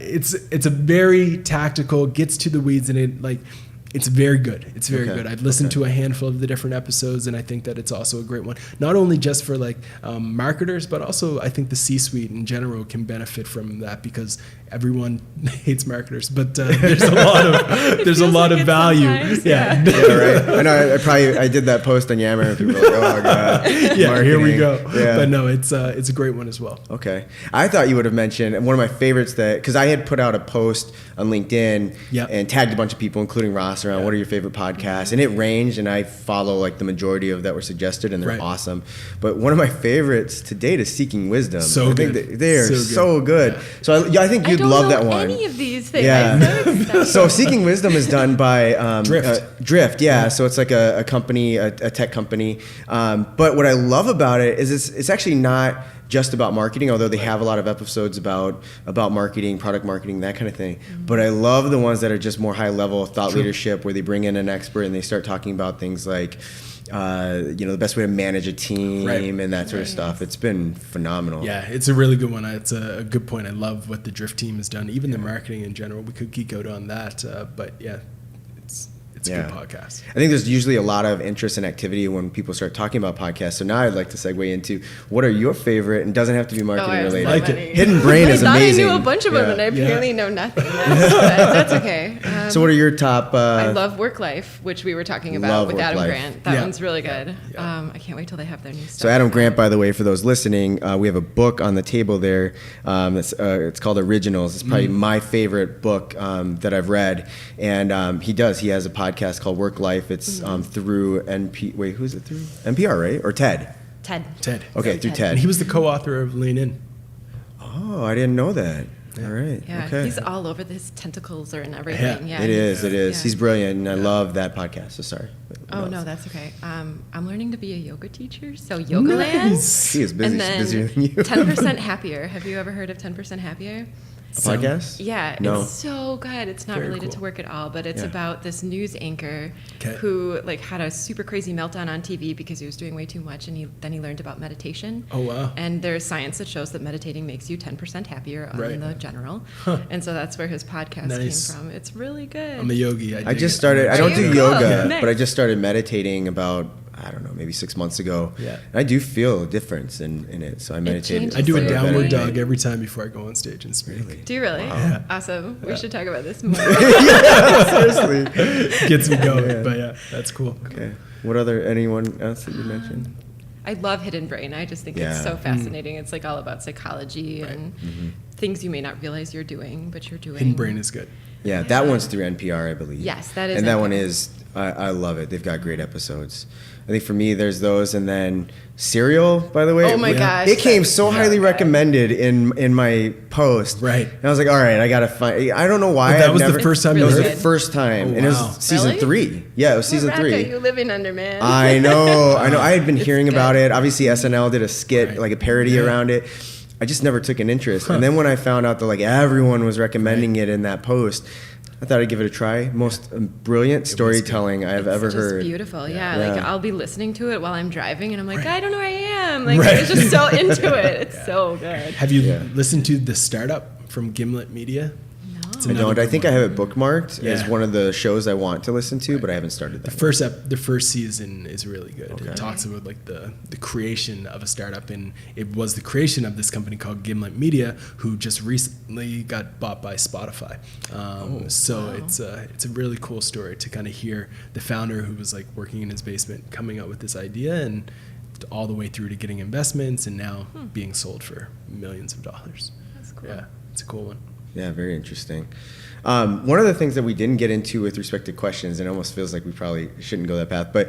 S3: It's a very tactical, gets to the weeds, and it's very good. It's very good. I've listened to a handful of the different episodes, and I think that it's also a great one. Not only just for marketers, but also I think the C-suite in general can benefit from that, because everyone hates marketers, but there's a lot of value.
S1: Yeah, right. I know. I did that post on Yammer, and people were like, "Oh god."
S3: Yeah,
S1: marketing.
S3: Here we go.
S1: Yeah.
S3: But no, it's a great one as well.
S1: Okay, I thought you would have mentioned one of my favorites, because I had put out a post on LinkedIn and tagged a bunch of people, including Ross, around what are your favorite podcasts, and it ranged, and I follow the majority of that were suggested, and they're awesome. But one of my favorites to date is Seeking Wisdom.
S3: So good.
S1: They are so good. Yeah. So I think you'd love that one.
S2: Any of these things.
S1: Yeah. So Seeking Wisdom is done by Drift. Yeah. So it's like a company, a tech company. But what I love about it is it's actually not just about marketing, although they have a lot of episodes about marketing, product marketing, that kind of thing. Mm-hmm. But I love the ones that are just more high level thought leadership, where they bring in an expert and they start talking about things like the best way to manage a team and that sort of stuff. It's been phenomenal.
S3: Yeah, it's a really good one. It's a good point. I love what the Drift team has done, even the marketing in general. We could geek out on that, but yeah, it's a good podcast.
S1: I think there's usually a lot of interest and activity when people start talking about podcasts. So now I'd like to segue into what are your favorite, and doesn't have to be marketing related.
S3: Like it.
S1: Hidden Brain is amazing.
S2: I thought I knew a bunch of them, and I apparently know nothing. That's okay.
S1: So what are your top?
S2: I love Work Life, which we were talking about with Adam Grant. That one's really good.
S1: Yeah.
S2: I can't wait till they have their new stuff.
S1: So Adam Grant, by the way, for those listening, we have a book on the table there. It's called Originals. It's probably my favorite book that I've read. And he has a podcast called Work Life. It's through who's it through? NPR, right? Or TED?
S2: TED.
S1: Okay, through TED.
S3: And he was the co-author of Lean In.
S1: Oh, I didn't know that. Yeah. All right.
S2: Yeah,
S1: okay.
S2: He's all over. His tentacles are in everything.
S1: Yeah, it is. Yeah. He's brilliant, and I love that podcast. So sorry.
S2: Oh no, that's okay. I'm learning to be a yoga teacher. So Yoga Land.
S1: She is busy.
S2: And then
S1: busier than you.
S2: 10% Happier. Have you ever heard of 10% Happier?
S1: A podcast?
S2: Yeah,
S1: no.
S2: It's so good. It's not related to work at all, but it's about this news anchor who had a super crazy meltdown on TV because he was doing way too much, and then he learned about meditation.
S3: Oh wow!
S2: And there's science that shows that meditating makes you 10% happier on the general, and so that's where his podcast came from. It's really good.
S3: I'm a yogi.
S1: I just started. I don't do yoga, but I just started meditating about, I don't know, maybe 6 months ago. Yeah. And I do feel a difference in it. So I meditate.
S3: I do a downward dog every time before I go on stage and speak.
S1: Really?
S2: Do you really?
S1: Wow. Yeah.
S2: Awesome. We should talk about this more.
S1: Seriously.
S3: Gets me going. But yeah, that's cool.
S1: Okay. Anyone else that you mentioned?
S2: I love Hidden Brain. I just think it's so fascinating. It's all about psychology and things you may not realize you're doing, but you're doing.
S3: Hidden Brain is good.
S1: Yeah, that one's through NPR, I believe.
S2: Yes, that is.
S1: And that one is, I love it. They've got great episodes. I think for me, there's those, and then Serial, by the way.
S2: Oh my gosh.
S1: It came so highly recommended in my post.
S3: Right.
S1: And I was like, all right, I got to find, I don't know why.
S3: That was the first time
S1: It
S3: you
S1: was
S3: heard
S1: the
S3: it?
S1: first time.
S3: Oh,
S1: and it
S3: wow.
S1: was season 3. Yeah, it was season 3.
S2: What rack are you living under, man?
S1: I know. I had been hearing
S2: good.
S1: about it. Obviously, SNL did a skit,
S3: Right.
S1: like a parody around it. I just never took an interest. And then when I found out that like everyone was recommending it in that post, I thought I'd give it a try. Most brilliant storytelling I've ever heard.
S2: It's beautiful, yeah.
S1: Yeah.
S2: Like I'll be listening to it while I'm driving, and I'm like, I don't know where I am. Like I was just so into it. It's so good.
S3: Have you listened to The Startup from Gimlet Media?
S1: I don't. I think I have it bookmarked as
S3: Yeah.
S1: one of the shows I want to listen to, but I haven't started that.
S3: The first season is really good.
S1: Okay.
S3: It talks about like the creation of a startup, and it was the creation of this company called Gimlet Media, who just recently got bought by Spotify. It's a really cool story to kind of hear the founder, who was like working in his basement, coming up with this idea, and all the way through to getting investments, and now being sold for millions of dollars.
S2: That's cool.
S3: Yeah, it's a cool one.
S1: Yeah, very interesting. One of the things that we didn't get into with respect to questions, and it almost feels like we probably shouldn't go that path, but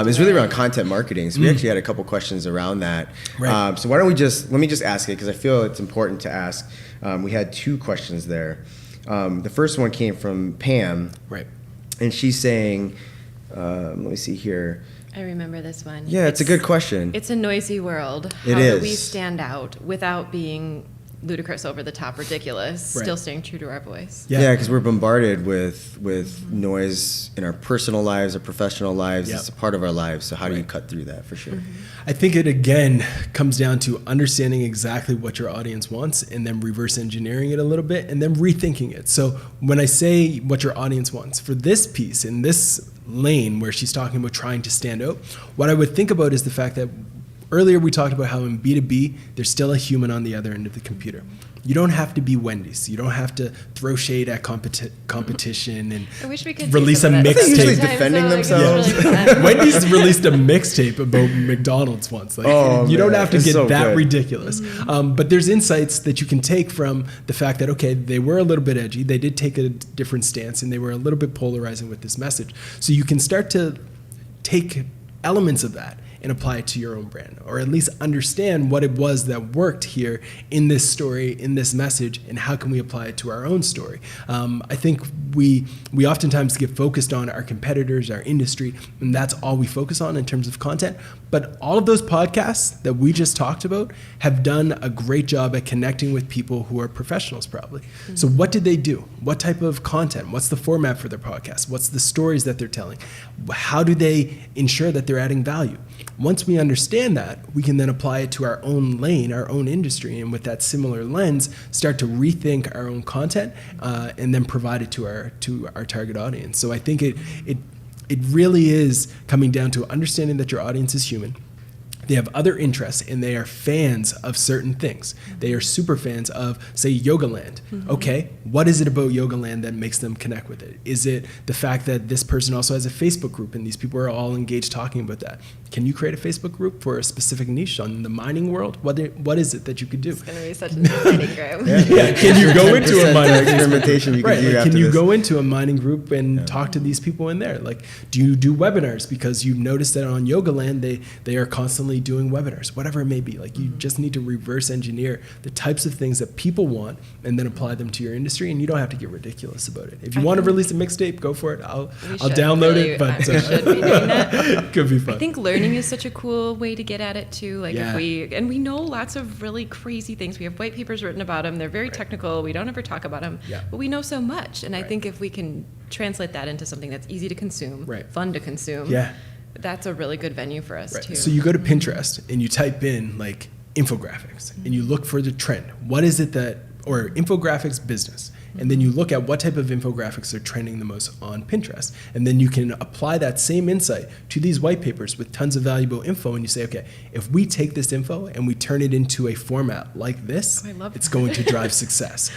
S1: is really around content marketing. So we actually had a couple questions around that.
S3: Right.
S1: So why don't let me just ask it, because I feel it's important to ask. We had 2 questions there. The first one came from Pam.
S3: Right.
S1: And she's saying, let me see here.
S2: I remember this one.
S1: Yeah, it's a good question.
S2: It's a noisy world.
S1: It
S2: How
S1: is.
S2: do we stand out without being ludicrous, over the top, ridiculous,
S3: Right.
S2: still staying true to our voice?
S1: Yeah, because we're bombarded with noise in our personal lives, our professional lives.
S3: Yep.
S1: It's a part of our lives. So how do you cut through that, for sure?
S3: I think it again comes down to understanding exactly what your audience wants, and then reverse engineering it a little bit, and then rethinking it. So when I say what your audience wants for this piece, in this lane where she's talking about trying to stand out, what I would think about is the fact that earlier we talked about how in B2B, there's still a human on the other end of the computer. You don't have to be Wendy's. You don't have to throw shade at competition and
S2: I wish we could
S3: release
S2: see
S3: a
S2: some of that.
S3: mixtape.
S1: Usually
S2: Sometimes,
S1: defending
S2: like, it's
S1: themselves.
S2: really fun.
S3: Wendy's released a mixtape about McDonald's once. Like, you don't
S1: man,
S3: have to
S1: it's
S3: get
S1: so
S3: that
S1: good.
S3: ridiculous. But there's insights that you can take from the fact that, okay, they were a little bit edgy. They did take a different stance, and they were a little bit polarizing with this message. So you can start to take elements of that and apply it to your own brand, or at least understand what it was that worked here in this story, in this message, and how can we apply it to our own story. I think we oftentimes get focused on our competitors, our industry, and that's all we focus on in terms of content. But all of those podcasts that we just talked about have done a great job at connecting with people who are professionals, probably. Mm-hmm. So what did they do? What type of content? What's the format for their podcast? What's the stories that they're telling? How do they ensure that they're adding value? Once we understand that, we can then apply it to our own lane, our own industry, and with that similar lens, start to rethink our own content and then provide it to our target audience. So I think it really is coming down to understanding that your audience is human. They have other interests, and they are fans of certain things. They are super fans of, say, Yogaland. Mm-hmm. Okay, what is it about Yogaland that makes them connect with it? Is it the fact that this person also has a Facebook group, and these people are all engaged talking about that? Can you create a Facebook group for a specific niche on the mining world? What is it that you could do?
S2: It's going to be such an exciting group.
S1: Yeah.
S3: Can you go into a mining
S1: experimentation you can do after
S3: Can you
S1: this?
S3: go into a mining group and talk to these people in there? Like, do you do webinars? Because you've noticed that on Yogaland, they are constantly doing webinars, whatever it may be. Like, you just need to reverse engineer the types of things that people want and then apply them to your industry, and you don't have to get ridiculous about it. If you want to release a mixtape, go for it. I'll download it, but
S2: we should be doing that.
S3: Could be fun.
S2: I think learning is such a cool way to get at it too. Like if we know lots of really crazy things. We have white papers written about them. They're very technical. We don't ever talk about them, but we know so much. And I think if we can translate that into something that's easy to consume, fun to consume, that's a really good venue for us too.
S3: So you go to Pinterest and you type in like infographics and you look for the trend. What is it that, or infographics business, and then you look at what type of infographics are trending the most on Pinterest, and then you can apply that same insight to these white papers with tons of valuable info, and you say, okay, if we take this info and we turn it into a format like this, it's going to drive success.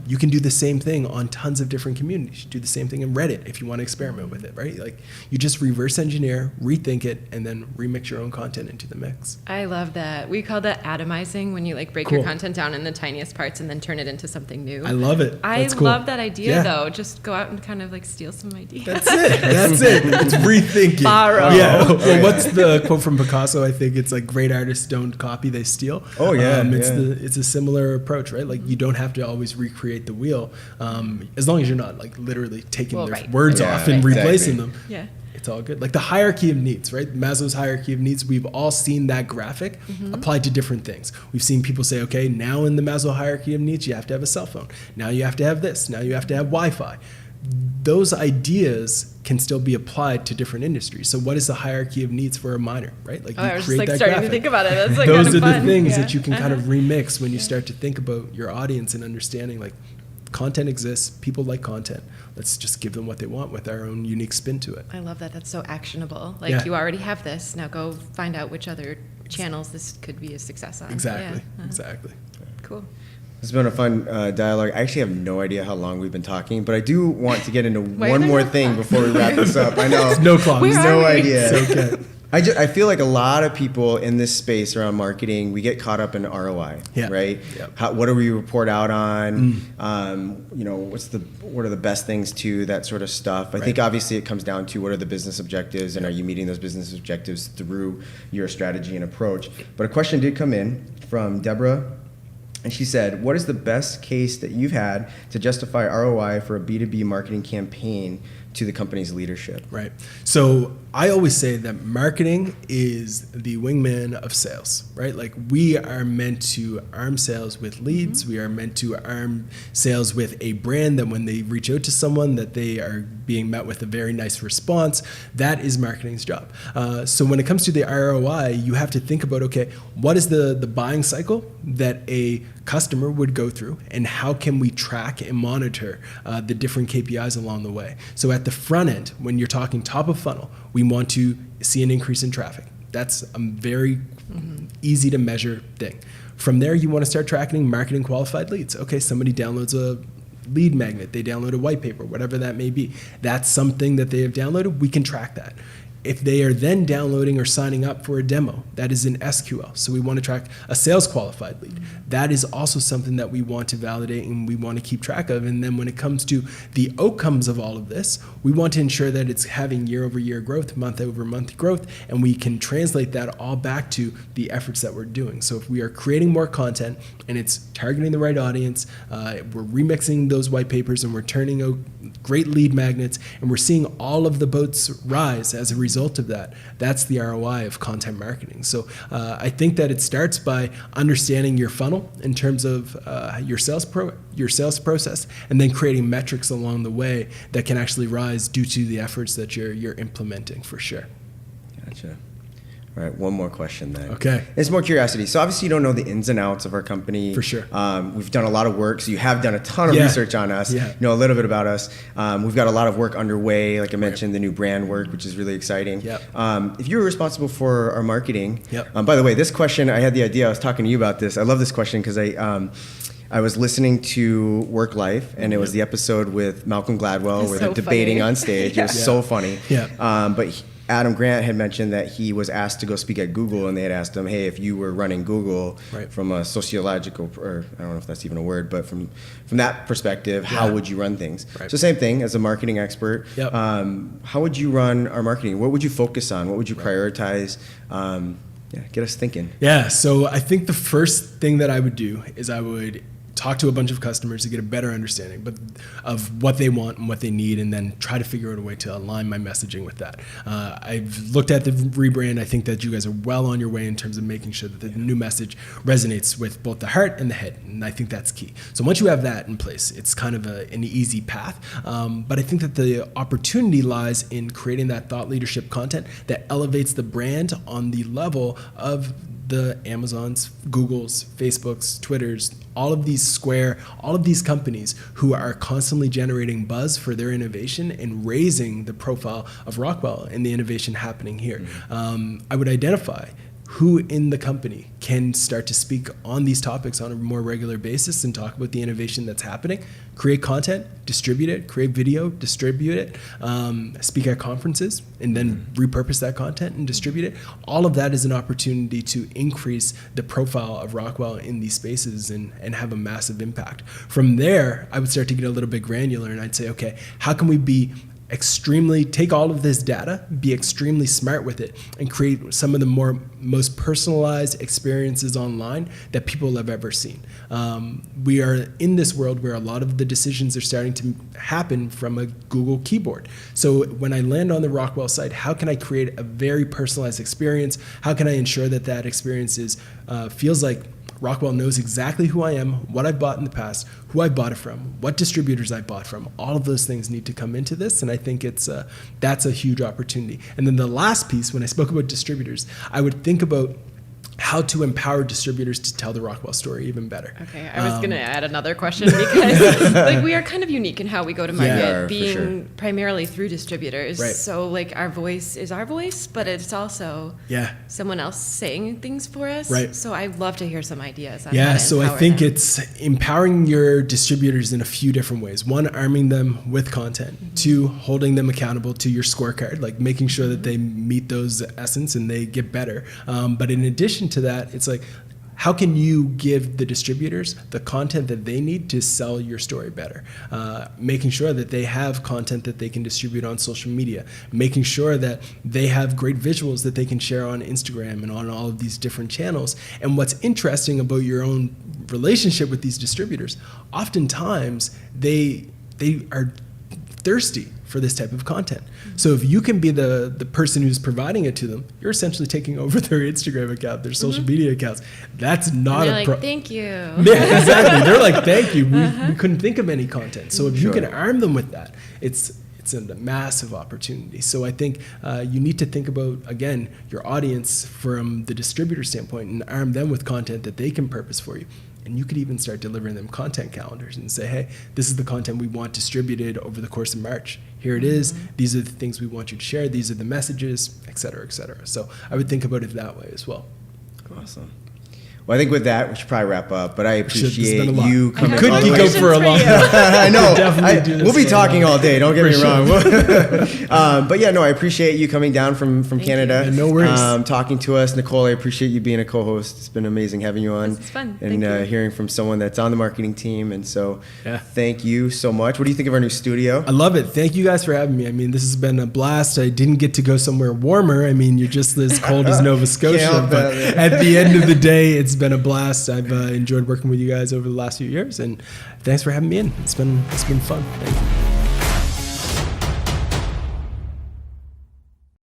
S3: You can do the same thing on tons of different communities. You do the same thing in Reddit if you want to experiment with it, right? Like, you just reverse engineer, rethink it, and then remix your own content into the mix.
S2: I love that. We call that atomizing, when you like break your content down in the tiniest parts and then turn it into something new.
S3: I love it.
S2: I love that idea though. Just go out and kind of like steal some ideas.
S3: That's it. That's it. It's rethinking.
S2: Borrow.
S3: Yeah. Well, what's the quote from Picasso? I think it's like, great artists don't copy, they steal.
S1: Oh yeah.
S3: It's a similar approach, right? Like, you don't have to always recreate the wheel, as long as you're not like literally taking their words off and replacing them.
S2: Yeah.
S3: It's all good. Like the hierarchy of needs, right? Maslow's hierarchy of needs, we've all seen that graphic applied to different things. We've seen people say, okay, now in the Maslow hierarchy of needs, you have to have a cell phone. Now you have to have this. Now you have to have Wi-Fi. Those ideas can still be applied to different industries. So what is the hierarchy of needs for a miner, right? Like,
S2: I was just like starting to think about it. That's like
S3: those
S2: kind of
S3: are
S2: fun.
S3: the things that you can kind of remix when you start to think about your audience and understanding, like, content exists, people like content. Let's just give them what they want with our own unique spin to it.
S2: I love that. That's so actionable. Like, you already have this. Now go find out which other channels this could be a success on.
S3: Exactly. Exactly.
S2: Cool.
S1: It's been a fun dialogue. I actually have no idea how long we've been talking, but I do want to get into one more thing before we wrap this up. I know.
S3: No clock.
S1: No idea.
S3: It's okay.
S1: I feel like a lot of people in this space around marketing, we get caught up in ROI, right?
S3: Yeah.
S1: What do we report out on? What are the best things to that sort of stuff? I think obviously it comes down to what are the business objectives, and are you meeting those business objectives through your strategy and approach? But a question did come in from Deborah, and she said, what is the best case that you've had to justify ROI for a B2B marketing campaign to the company's leadership?
S3: Right. So I always say that marketing is the wingman of sales, right? Like, we are meant to arm sales with leads. We are meant to arm sales with a brand that when they reach out to someone, that they are being met with a very nice response. That is marketing's job. So when it comes to the ROI, you have to think about, okay, what is the buying cycle that a customer would go through, and how can we track and monitor the different KPIs along the way? So at the front end, when you're talking top of funnel, we want to see an increase in traffic. That's a very easy to measure thing. From there, you want to start tracking marketing qualified leads. Okay, somebody downloads a lead magnet, they download a white paper, whatever that may be. That's something that they have downloaded. We can track that. If they are then downloading or signing up for a demo, that is in SQL. So we want to track a sales qualified lead. That is also something that we want to validate and we want to keep track of. And then when it comes to the outcomes of all of this, we want to ensure that it's having year-over-year growth, month-over-month growth, and we can translate that all back to the efforts that we're doing. So if we are creating more content and it's targeting the right audience, we're remixing those white papers and we're turning out great lead magnets, and we're seeing all of the boats rise as a result of that. That's the ROI of content marketing. So I think that it starts by understanding your funnel in terms of your sales process, and then creating metrics along the way that can actually rise due to the efforts that you're implementing, for sure.
S1: Gotcha. All right, one more question then.
S3: Okay.
S1: It's more curiosity. So obviously you don't know the ins and outs of our company.
S3: For sure.
S1: We've done a lot of work, so you have done a ton of research on us. You know a little bit about us. We've got a lot of work underway, like I mentioned, the new brand work, which is really exciting. If you were responsible for our marketing, by the way, this question, I had the idea, I was talking to you about this. I love this question because I was listening to Work Life, and it was the episode with Malcolm Gladwell where they're debating on stage. It was so funny. But Adam Grant had mentioned that he was asked to go speak at Google, and they had asked him, hey, if you were running Google from a sociological, or I don't know if that's even a word, but from that perspective, how would you run things? So same thing, as a marketing expert, how would you run our marketing? What would you focus on? What would you prioritize? Get us thinking.
S3: So I think the first thing that I would do is I would talk to a bunch of customers to get a better understanding of what they want and what they need, and then try to figure out a way to align my messaging with that. I've looked at the rebrand. I think that you guys are well on your way in terms of making sure that the new message resonates with both the heart and the head, and I think that's key. So once you have that in place, it's kind of an easy path, but I think that the opportunity lies in creating that thought leadership content that elevates the brand on the level of the Amazons, Googles, Facebooks, Twitters, all of these Square, all of these companies who are constantly generating buzz for their innovation and raising the profile of Rockwell and the innovation happening here. I would identify who in the company can start to speak on these topics on a more regular basis and talk about the innovation that's happening, create content, distribute it, create video, distribute it, speak at conferences, and then repurpose that content and distribute it. All of that is an opportunity to increase the profile of Rockwell in these spaces and have a massive impact. From there, I would start to get a little bit granular, and I'd say, okay, how can we take all of this data, be extremely smart with it, and create some of the most personalized experiences online that people have ever seen. We are in this world where a lot of the decisions are starting to happen from a Google keyboard. So when I land on the Rockwell site, how can I create a very personalized experience? How can I ensure that experience feels like Rockwell knows exactly who I am, what I've bought in the past, who I bought it from, what distributors I bought from. All of those things need to come into this, and I think that's a huge opportunity. And then the last piece, when I spoke about distributors, I would think about how to empower distributors to tell the Rockwell story even better.
S2: Okay, I was going to add another question because like we are kind of unique in how we go to market, being primarily through distributors. Right. So like our voice is our voice, but it's also someone else saying things for us. Right. So I'd love to hear some ideas on how to
S3: so I think it's empowering your distributors in a few different ways. One, arming them with content. Two, holding them accountable to your scorecard, like making sure that they meet those essence and they get better. But in addition to that, it's like, how can you give the distributors the content that they need to sell your story better? Making sure that they have content that they can distribute on social media, making sure that they have great visuals that they can share on Instagram and on all of these different channels. And what's interesting about your own relationship with these distributors, oftentimes they are thirsty for this type of content. So if you can be the person who's providing it to them, you're essentially taking over their Instagram account, their social media accounts. That's not
S2: a problem. Thank you.
S3: Yeah, exactly. They're like, thank you. We couldn't think of any content. So if you can arm them with that, it's a massive opportunity. So I think you need to think about, again, your audience from the distributor standpoint and arm them with content that they can purpose for you. And you could even start delivering them content calendars and say, hey, this is the content we want distributed over the course of March. Here it is. These are the things we want you to share. These are the messages, et cetera, et cetera. So I would think about it that way as well.
S1: Awesome. Well, I think with that, we should probably wrap up, but I appreciate you coming.
S3: Could you go for a long time?
S1: I know. We'll be talking all day. Don't get me wrong. But yeah, no, I appreciate you coming down from Canada.
S3: Yeah, no worries.
S1: Talking to us. Nicole, I appreciate you being a co-host. It's been amazing having you on.
S2: It's fun.
S1: And hearing from someone that's on the marketing team. And so thank you so much. What do you think of our new studio?
S3: I love it. Thank you guys for having me. I mean, this has been a blast. I didn't get to go somewhere warmer. I mean, you're just as cold as Nova Scotia. But at the end of the day, it's been a blast. I've enjoyed working with you guys over the last few years, and thanks for having me in. It's been fun. Thank you.